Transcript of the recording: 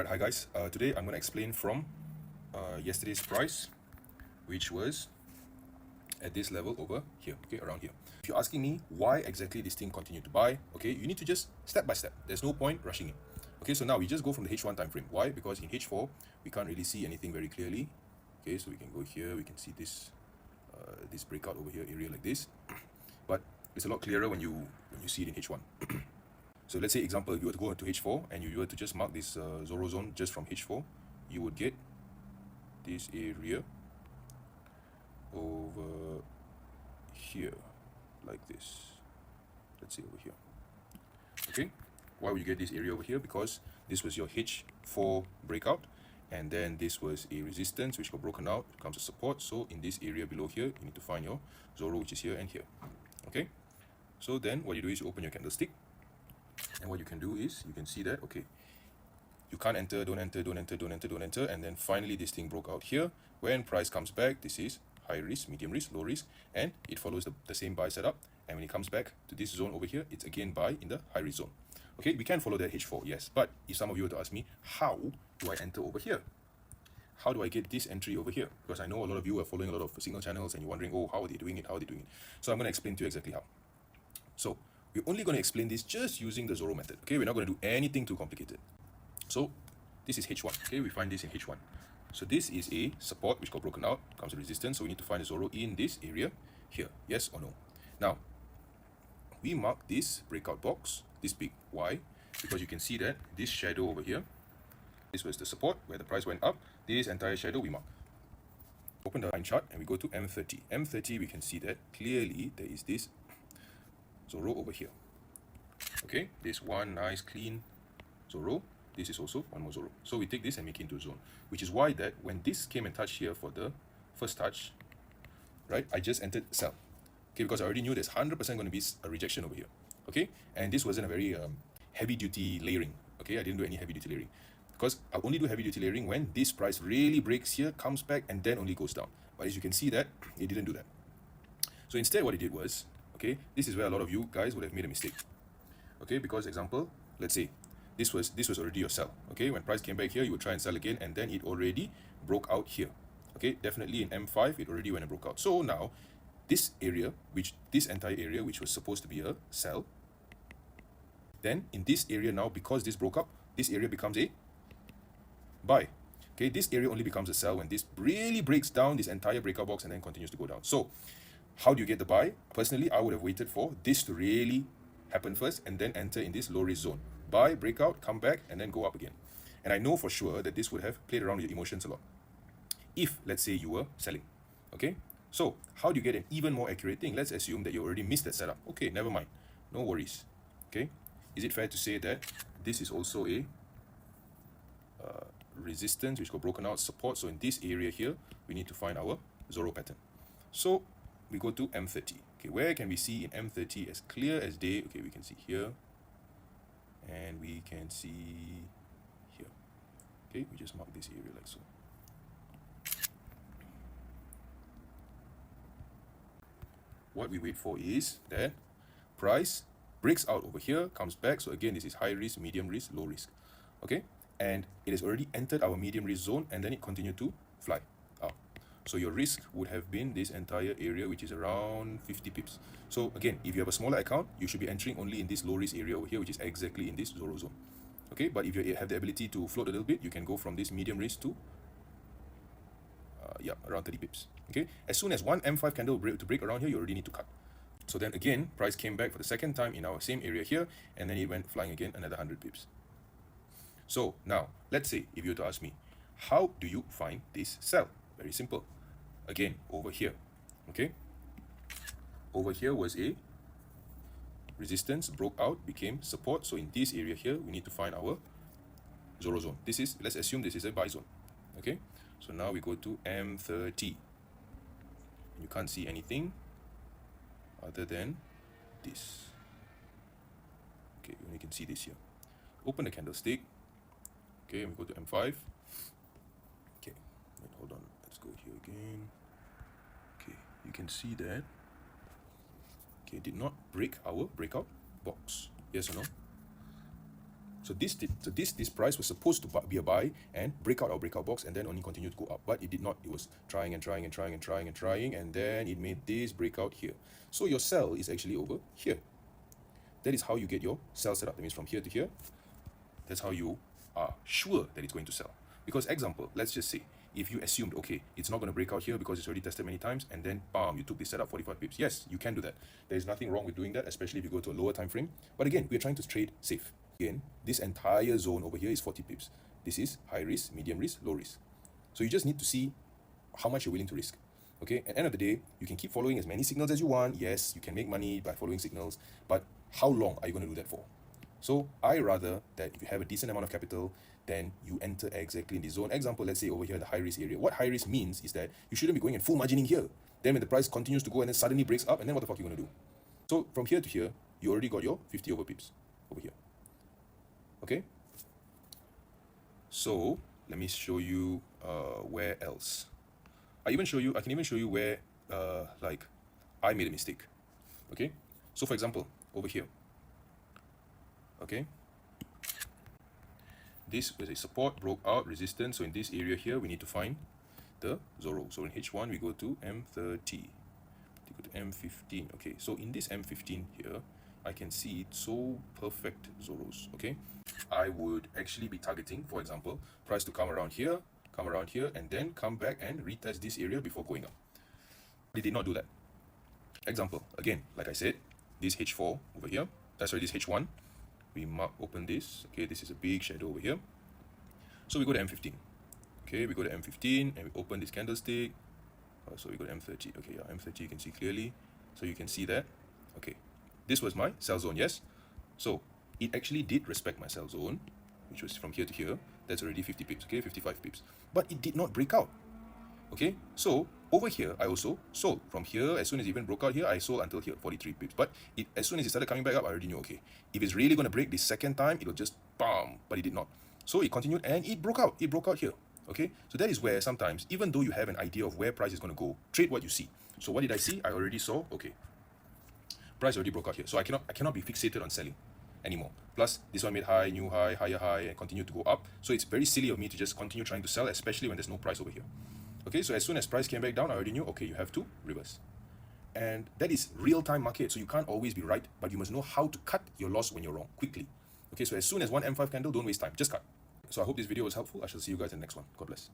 Alright, hi guys. Today I'm going to explain from yesterday's price, which was at this level over here, okay, around here. If you're asking me why exactly this thing continued to buy, okay, you need to just step by step. There's no point rushing it. Okay, so now we just go from the H1 time frame. Why? Because in H4 we can't really see anything very clearly. Okay, so we can go here, we can see this this breakout over here area like this, but it's a lot clearer when you see it in H1. So let's say, example, if you were to go into H4 and you were to just mark this Zoro zone just from H4, you would get this area over here, like this. Let's say over here. Okay, why would you get this area over here? Because this was your H4 breakout, and then this was a resistance which got broken out, becomes a support. So in this area below here, you need to find your Zoro, which is here and here. Okay, so then what you do is you open your candlestick. And what you can do is, you can see that, okay, you can't enter, don't enter, don't enter, don't enter, don't enter, and then finally this thing broke out here. When price comes back, this is high risk, medium risk, low risk, and it follows the same buy setup. And when it comes back to this zone over here, it's again buy in the high risk zone. Okay, we can follow that H4, yes, but if some of you were to ask me, how do I enter over here? How do I get this entry over here? Because I know a lot of you are following a lot of signal channels and you're wondering, oh, how are they doing it? How are they doing it? So I'm going to explain to you exactly how. So we're only going to explain this just using the Zoro method. Okay, we're not going to do anything too complicated. So this is H1. Okay, we find this in H1. So this is a support which got broken out, comes a resistance. So we need to find the Zoro in this area here. Yes or no? Now, we mark this breakout box, this big. Why? Because you can see that this shadow over here, this was the support where the price went up. This entire shadow we mark. Open the line chart and we go to M30. M30, we can see that clearly there is this Zoro over here. Okay, this one nice clean Zoro. This is also one more Zoro. So we take this and make it into a zone, which is why that when this came and touched here for the first touch, right, I just entered sell. Okay, because I already knew there's 100% going to be a rejection over here. Okay, and this wasn't a very heavy duty layering. Okay, I didn't do any heavy duty layering because I'll only do heavy duty layering when this price really breaks here, comes back, and then only goes down. But as you can see that it didn't do that. So instead what it did was, okay, this is where a lot of you guys would have made a mistake. Okay, because example, let's say this was already your sell. Okay, when price came back here, you would try and sell again, and then it already broke out here. Okay, definitely in M5 it already went and broke out. So now this area, this entire area which was supposed to be a sell, then in this area now, because this broke up, this area becomes a buy. Okay, this area only becomes a sell when this really breaks down this entire breakout box and then continues to go down. So how do you get the buy? Personally, I would have waited for this to really happen first and then enter in this low risk zone. Buy, breakout, come back, and then go up again. And I know for sure that this would have played around with your emotions a lot if, let's say, you were selling. Okay, so how do you get an even more accurate thing? Let's assume that you already missed that setup. Okay, never mind, no worries. Okay, is it fair to say that this is also a resistance which got broken out, support? So in this area here, we need to find our Zoro pattern. So we go to M30. Okay, where can we see in M30 as clear as day? Okay, we can see here, and we can see here. Okay, we just mark this area like so. What we wait for is that price breaks out over here, comes back. So again, this is high risk, medium risk, low risk. Okay, and it has already entered our medium risk zone, and then it continued to fly out. So your risk would have been this entire area, which is around 50 pips. So again, if you have a smaller account, you should be entering only in this low risk area over here, which is exactly in this Zoro zone. Okay, but if you have the ability to float a little bit, you can go from this medium risk to around 30 pips. Okay, as soon as one M5 candle break around here, you already need to cut. So then again, price came back for the second time in our same area here, and then it went flying again, another 100 pips. So now, let's say if you were to ask me, how do you find this sell? Very simple. Again, over here. Okay, over here was a resistance, broke out, became support. So in this area here, we need to find our Zoro zone. This is, let's assume this is a buy zone. Okay, so now we go to M30. You can't see anything other than this. Okay, you only can see this here. Open the candlestick. Okay, and we go to M5. Okay, wait, hold on, let's go here again. Okay, you can see that, okay, did not break our breakout box. Yes or no? So this price was supposed to be a buy and break out our breakout box and then only continue to go up, but it did not. It was trying and trying and trying and trying and trying, and then it made this breakout here. So your sell is actually over here. That is how you get your sell set up. That means from here to here, that's how you are sure that it's going to sell. Because example, let's just say, if you assumed, okay, it's not going to break out here because it's already tested many times, and then bam, you took this setup 45 pips. Yes, you can do that. There's nothing wrong with doing that, especially if you go to a lower time frame. But again, we're trying to trade safe. Again, this entire zone over here is 40 pips. This is high risk, medium risk, low risk. So you just need to see how much you're willing to risk. Okay, at the end of the day, you can keep following as many signals as you want. Yes, you can make money by following signals, but how long are you going to do that for? So I rather that if you have a decent amount of capital, then you enter exactly in the zone. Example, let's say over here in the high risk area. What high risk means is that you shouldn't be going in full margining here. Then when the price continues to go and then suddenly breaks up, and then what the fuck are you going to do? So from here to here, you already got your 50 over pips over here. Okay? So let me show you where else. I can even show you where like I made a mistake. Okay? So for example, over here. Okay? This was a support, broke out, resistance. So in this area here, we need to find the Zoro. So in H1, we go to M30. We go to M15. Okay, so in this M15 here, I can see it's so perfect Zoros. Okay, I would actually be targeting, for example, price to come around here, and then come back and retest this area before going up. They did not do that. Example, again, like I said, this H4 over here, that's why this H1, we open this. Okay, this is a big shadow over here. So we go to M15. Okay, we go to M15 and we open this candlestick. So we go to M30. Okay, yeah, M30 you can see clearly. So you can see that. Okay, this was my sell zone, yes? So it actually did respect my sell zone, which was from here to here. That's already 50 pips, okay, 55 pips. But it did not break out. Okay, so over here, I also sold. From here, as soon as it even broke out here, I sold until here, 43 pips. But as soon as it started coming back up, I already knew, okay, if it's really going to break this second time, it'll just bam, but it did not. So it continued and it broke out. It broke out here. Okay, so that is where sometimes, even though you have an idea of where price is going to go, trade what you see. So what did I see? I already saw, okay, price already broke out here. So I cannot be fixated on selling anymore. Plus, this one made high, new high, higher high, and continued to go up. So it's very silly of me to just continue trying to sell, especially when there's no price over here. Okay, so as soon as price came back down, I already knew, okay, you have to reverse. And that is real-time market, so you can't always be right, but you must know how to cut your loss when you're wrong, quickly. Okay, so as soon as one M5 candle, don't waste time, just cut. So I hope this video was helpful. I shall see you guys in the next one. God bless.